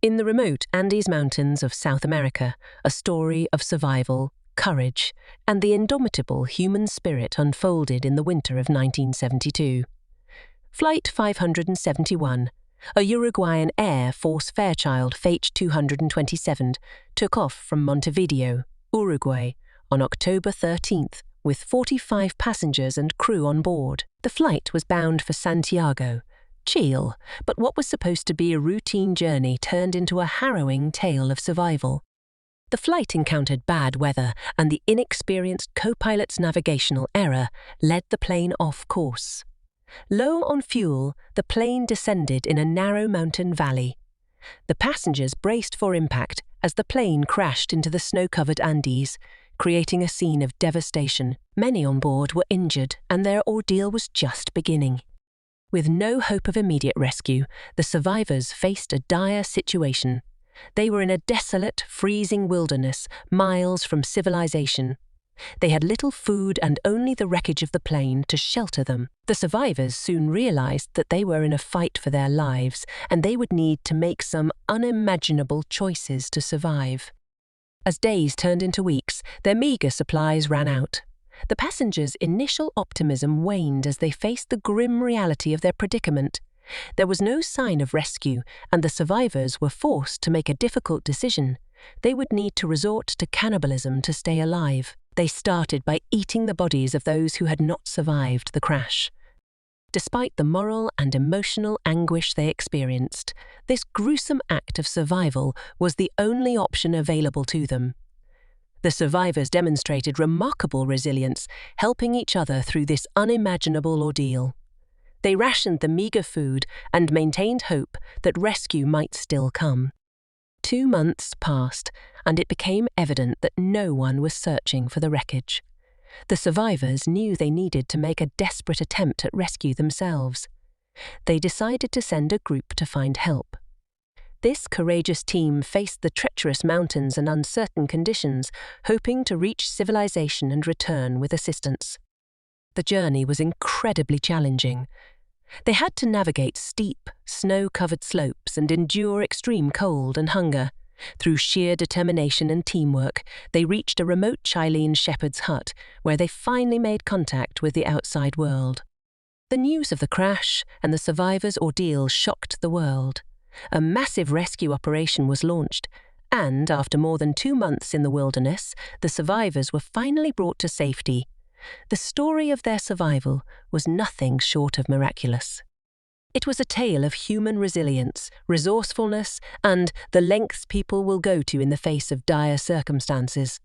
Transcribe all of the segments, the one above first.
In the remote Andes Mountains of South America, a story of survival, courage, and the indomitable human spirit unfolded in the winter of 1972. Flight 571, a Uruguayan Air Force Fairchild Flight 227, took off from Montevideo, Uruguay, on October 13th, with 45 passengers and crew on board. The flight was bound for Santiago, Chile, but what was supposed to be a routine journey turned into a harrowing tale of survival. The flight encountered bad weather, and the inexperienced co-pilot's navigational error led the plane off course. Low on fuel, the plane descended in a narrow mountain valley. The passengers braced for impact as the plane crashed into the snow-covered Andes, creating a scene of devastation. Many on board were injured, and their ordeal was just beginning. With no hope of immediate rescue, the survivors faced a dire situation. They were in a desolate, freezing wilderness, miles from civilization. They had little food and only the wreckage of the plane to shelter them. The survivors soon realized that they were in a fight for their lives, and they would need to make some unimaginable choices to survive. As days turned into weeks, their meager supplies ran out. The passengers' initial optimism waned as they faced the grim reality of their predicament. There was no sign of rescue, and the survivors were forced to make a difficult decision. They would need to resort to cannibalism to stay alive. They started by eating the bodies of those who had not survived the crash. Despite the moral and emotional anguish they experienced, this gruesome act of survival was the only option available to them. The survivors demonstrated remarkable resilience, helping each other through this unimaginable ordeal. They rationed the meager food and maintained hope that rescue might still come. 2 months passed, and it became evident that no one was searching for the wreckage. The survivors knew they needed to make a desperate attempt at rescue themselves. They decided to send a group to find help. This courageous team faced the treacherous mountains and uncertain conditions, hoping to reach civilization and return with assistance. The journey was incredibly challenging. They had to navigate steep, snow-covered slopes and endure extreme cold and hunger. Through sheer determination and teamwork, they reached a remote Chilean shepherd's hut, where they finally made contact with the outside world. The news of the crash and the survivors' ordeal shocked the world. A massive rescue operation was launched, and after more than 2 months in the wilderness, the survivors were finally brought to safety. The story of their survival was nothing short of miraculous. It was a tale of human resilience, resourcefulness, and the lengths people will go to in the face of dire circumstances.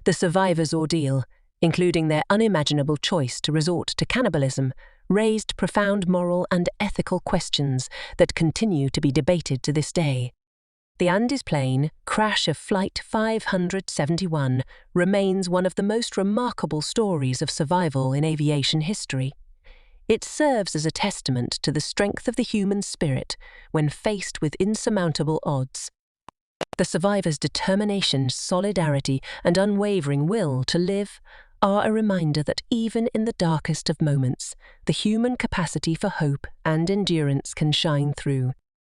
The survivors' ordeal, including their unimaginable choice to resort to cannibalism, raised profound moral and ethical questions that continue to be debated to this day. The Andes plane crash of Flight 571 remains one of the most remarkable stories of survival in aviation history. It serves as a testament to the strength of the human spirit when faced with insurmountable odds. The survivors' determination, solidarity, and unwavering will to live are a reminder that even in the darkest of moments, the human capacity for hope and endurance can shine through.